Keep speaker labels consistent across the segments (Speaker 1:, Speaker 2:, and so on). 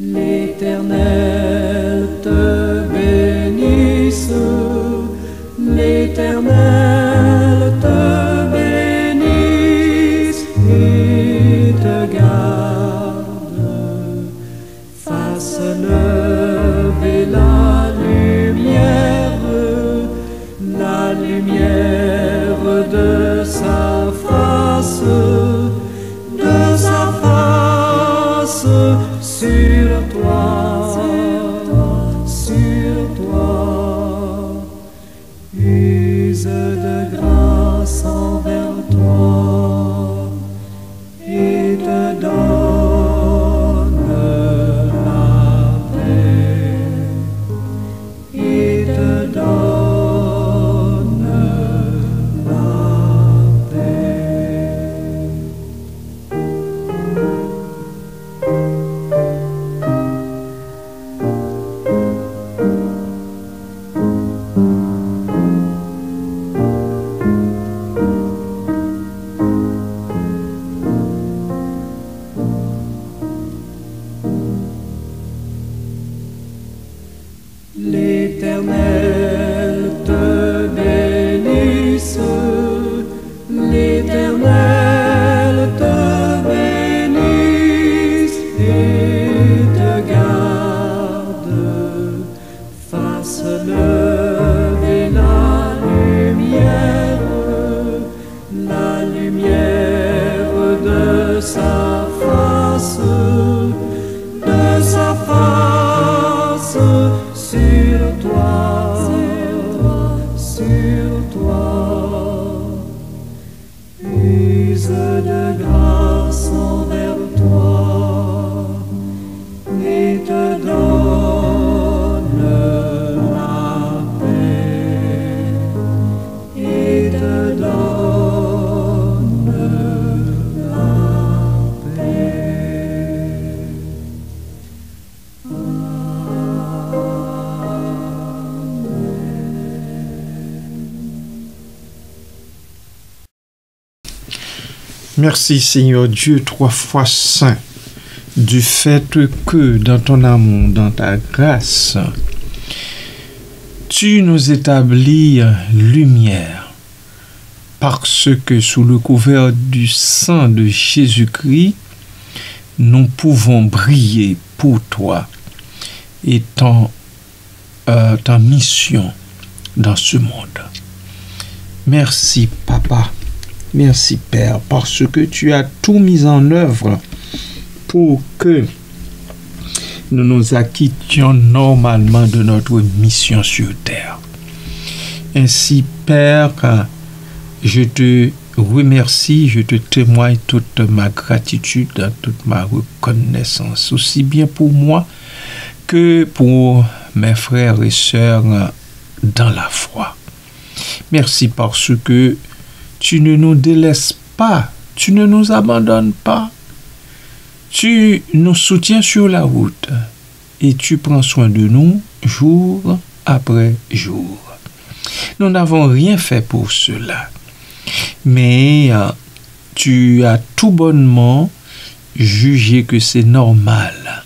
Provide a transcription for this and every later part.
Speaker 1: L'Éternel te bénisse, l'Éternel te bénisse et te garde, fasse lever la lumière de sa face sur toi, use de grâce envers toi et te donne la paix, et te donne la paix. L'Éternel te bénisse, l'Éternel te bénisse et te garde, fasse lever la lumière de sa face sur toi, use de grâce envers toi et te donne la paix, et te donne la paix.
Speaker 2: Merci Seigneur Dieu, trois fois saint, du fait que dans ton amour, dans ta grâce, tu nous établis lumière, parce que sous le couvert du sang de Jésus-Christ, nous pouvons briller pour toi et ta mission dans ce monde. Merci Papa. Merci Père, parce que tu as tout mis en œuvre pour que nous nous acquittions normalement de notre mission sur terre. Ainsi, Père, je te remercie, je te témoigne toute ma gratitude, toute ma reconnaissance, aussi bien pour moi que pour mes frères et sœurs dans la foi. Merci parce que tu ne nous délaisses pas, tu ne nous abandonnes pas, tu nous soutiens sur la route et tu prends soin de nous jour après jour. Nous n'avons rien fait pour cela, mais tu as tout bonnement jugé que c'est normal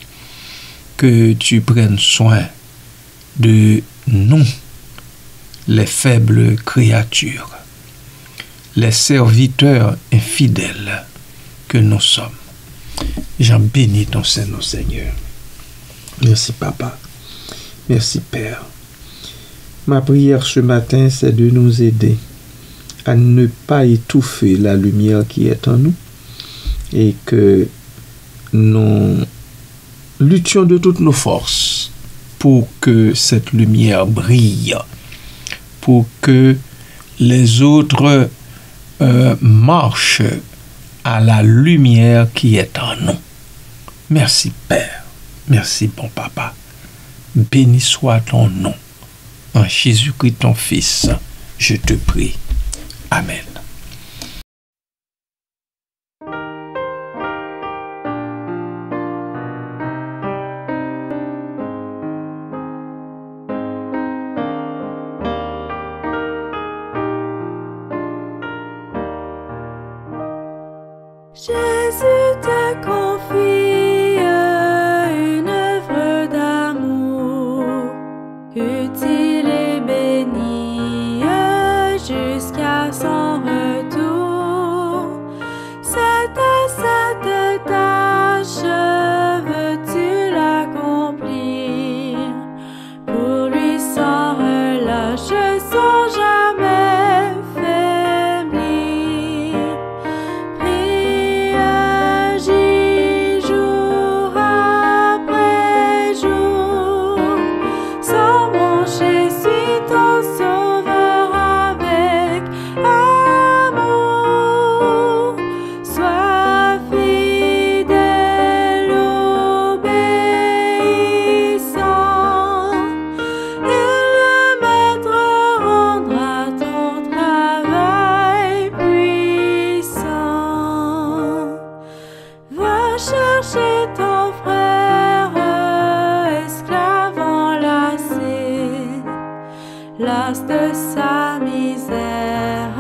Speaker 2: que tu prennes soin de nous, les faibles créatures, les serviteurs infidèles que nous sommes. J'en bénis ton Saint-Nom, Seigneur. Merci, Papa. Merci, Père. Ma prière ce matin, c'est de nous aider à ne pas étouffer la lumière qui est en nous et que nous luttions de toutes nos forces pour que cette lumière brille, pour que les autres marche à la lumière qui est en nous. Merci Père, merci bon Papa. Béni soit ton nom. En Jésus-Christ ton Fils, je te prie. Amen.
Speaker 3: las de sa misère,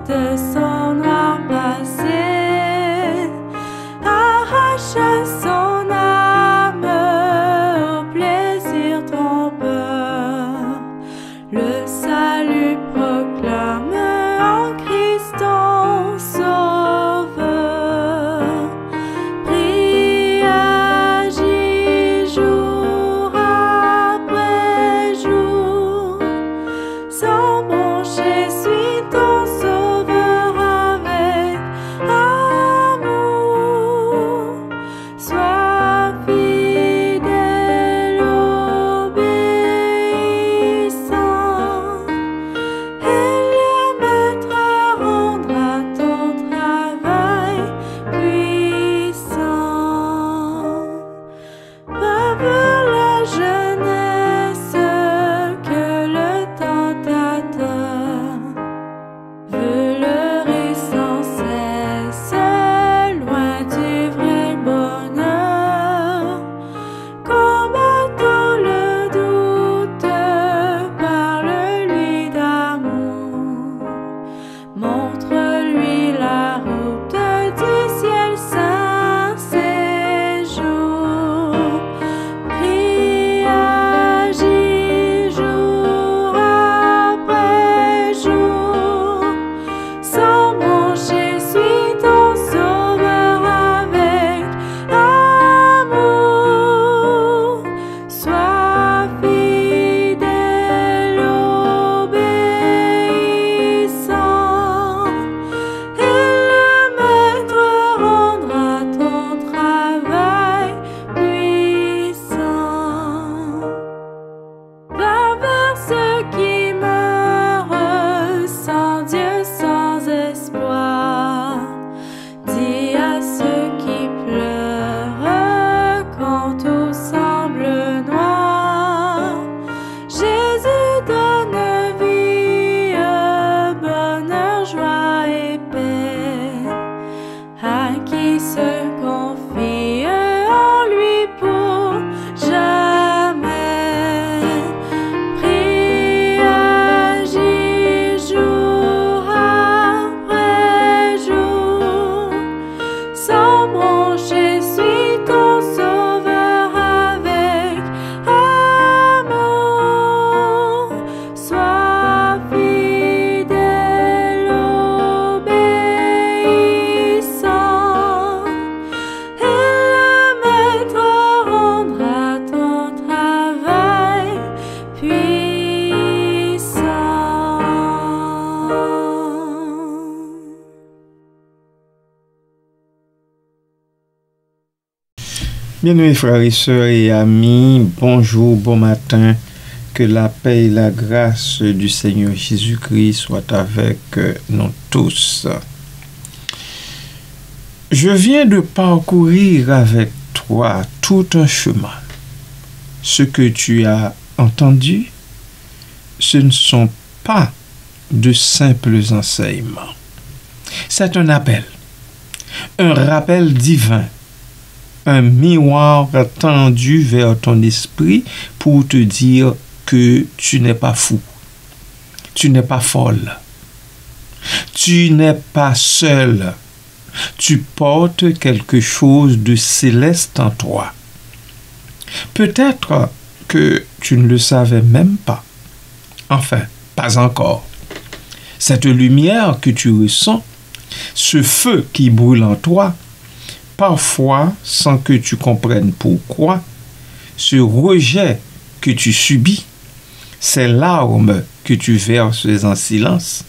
Speaker 3: de son noir passé, arracha son âme au plaisir trompeur. Le salut proclame en Christ ton Sauveur. Prie, agis jour après jour, sans broncher, suis ton Sauveur avec amour. Sois fidèle, obéissant, et le Maître rendra ton travail puissant. Va vers la jeunesse que le tentateur veut leurrer sans cesse, loin du vrai bonheur. Combattons le doute, parle-lui d'amour, montre-lui la route du ciel saint séjour. Prie, agis jour après jour, sans broncher, suis ton Sauveur avec amour. Sois fidèle, obéissant, et le Maître rendra ton travail puissant. Va vers ceux qui meurent sans Dieu, sans espoir. Dis à ceux qui pleurent quand tout semble noir, Jésus donne vie, bonheur, joie et paix à qui se confie en lui pour jamais. Prie, agis jour après jour, sans broncher, suis ton Sauveur avec amour. Sois fidèle, obéissant, et le Maître rendra ton travail puissant.
Speaker 2: Bien-aimés frères et sœurs et amis, bonjour, bon matin. Que la paix et la grâce du Seigneur Jésus-Christ soient avec nous tous. Je viens de parcourir avec toi tout un chemin. Ce que tu as entendu, ce ne sont pas de simples enseignements. C'est un appel, un rappel divin, un miroir tendu vers ton esprit pour te dire que tu n'es pas fou, tu n'es pas folle, tu n'es pas seul, tu portes quelque chose de céleste en toi. Peut-être que tu ne le savais même pas. Enfin, pas encore. Cette lumière que tu ressens, ce feu qui brûle en toi, parfois sans que tu comprennes pourquoi, ce rejet que tu subis, ces larmes que tu verses en silence,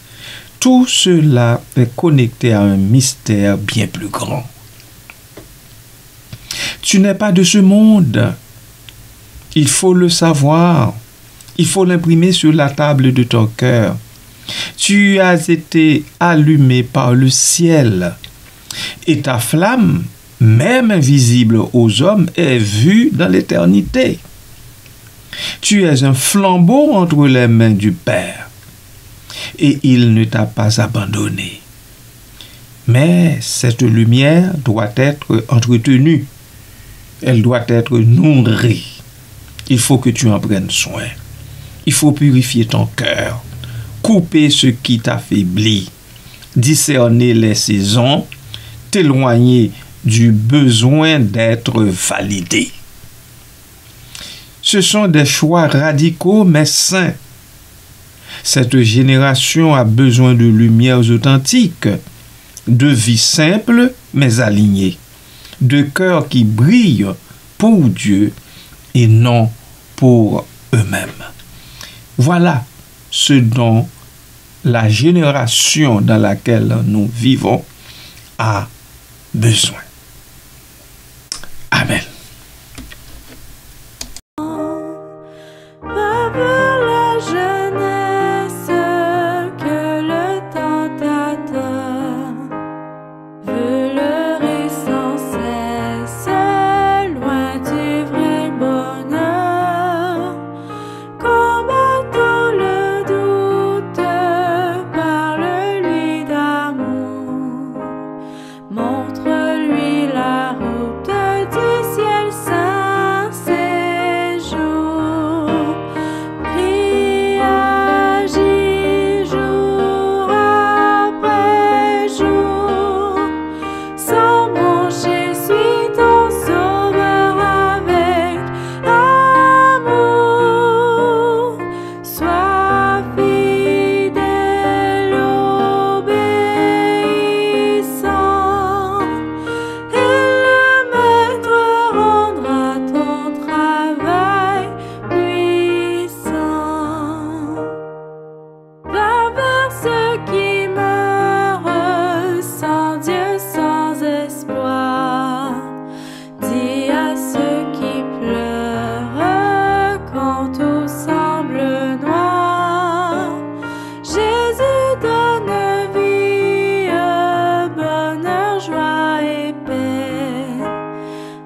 Speaker 2: tout cela est connecté à un mystère bien plus grand. Tu n'es pas de ce monde. Il faut le savoir. Il faut l'imprimer sur la table de ton cœur. Tu as été allumé par le ciel. Et ta flamme, même invisible aux hommes, est vue dans l'éternité. Tu es un flambeau entre les mains du Père. Et il ne t'a pas abandonné. Mais cette lumière doit être entretenue. Elle doit être nourrie. Il faut que tu en prennes soin. Il faut purifier ton cœur, couper ce qui t'affaiblit, discerner les saisons, t'éloigner du besoin d'être validé. Ce sont des choix radicaux mais sains. Cette génération a besoin de lumières authentiques, de vie simple mais alignée, de cœurs qui brillent pour Dieu et non pour eux-mêmes. Voilà ce dont la génération dans laquelle nous vivons a besoin. Amen.
Speaker 3: Montre-lui la route du ciel saint, séjour. Prie, agis jour après jour. Sans broncher, suis ton sauveur avec amour. Sois fidèle, obéissant.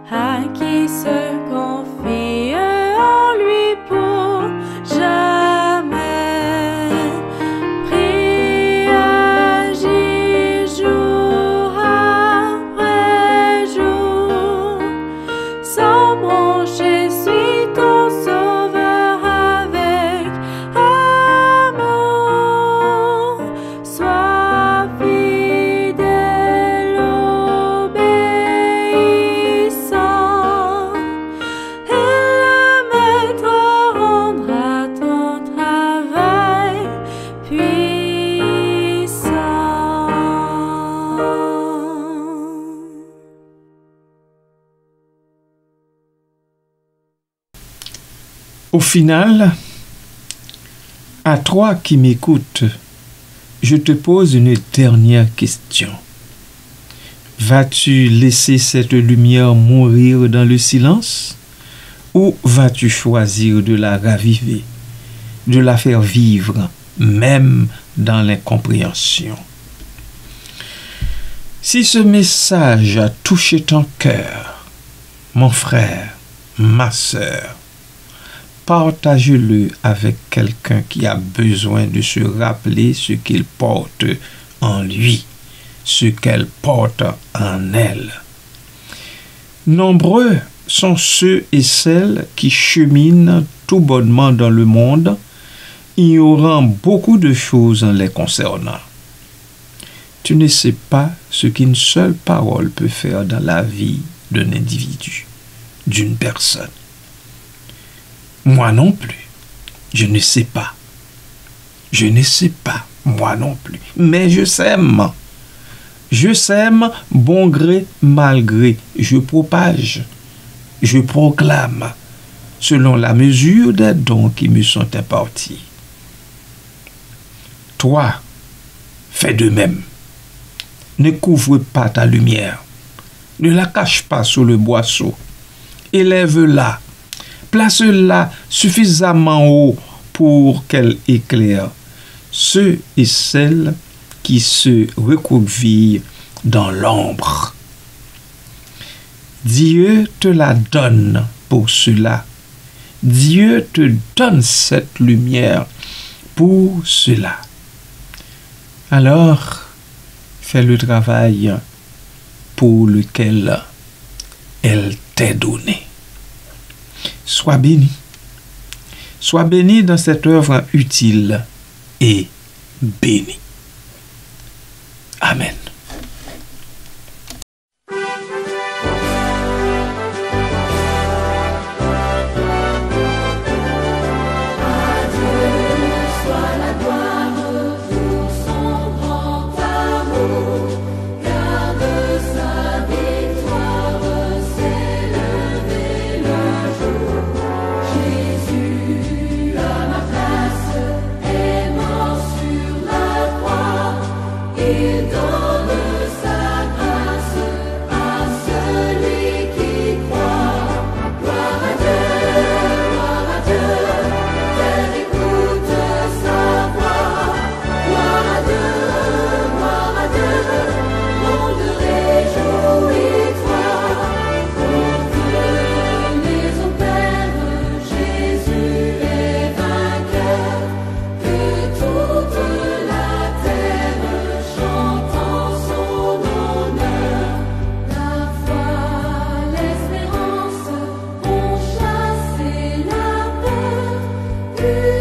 Speaker 3: À qui se confie en lui pour jamais. Prie, agis jour après jour. Sans broncher, suis ton sauveur avec amour. Sois fidèle, obéissant. Et le maître rendra ton travail puissant.
Speaker 2: Au final, à toi qui m'écoutes, je te pose une dernière question. Vas-tu laisser cette lumière mourir dans le silence ou vas-tu choisir de la raviver, de la faire vivre, même dans l'incompréhension? Si ce message a touché ton cœur, mon frère, ma sœur, partage-le avec quelqu'un qui a besoin de se rappeler ce qu'il porte en lui, ce qu'elle porte en elle. Nombreux sont ceux et celles qui cheminent tout bonnement dans le monde, ignorant beaucoup de choses en les concernant. Tu ne sais pas ce qu'une seule parole peut faire dans la vie d'un individu, d'une personne. Moi non plus, je ne sais pas. Je ne sais pas, moi non plus. Mais je sème. Je sème bon gré, mal gré. Je propage. Je proclame selon la mesure des dons qui me sont impartis. Toi, fais de même. Ne couvre pas ta lumière. Ne la cache pas sous le boisseau. Élève-la. Place-la suffisamment haut pour qu'elle éclaire ceux et celles qui se recroquevillent dans l'ombre. Dieu te la donne pour cela. Dieu te donne cette lumière pour cela. Alors, fais le travail pour lequel elle t'est donnée. Sois béni, Sois béni dans cette œuvre utile et béni. Amen.
Speaker 3: You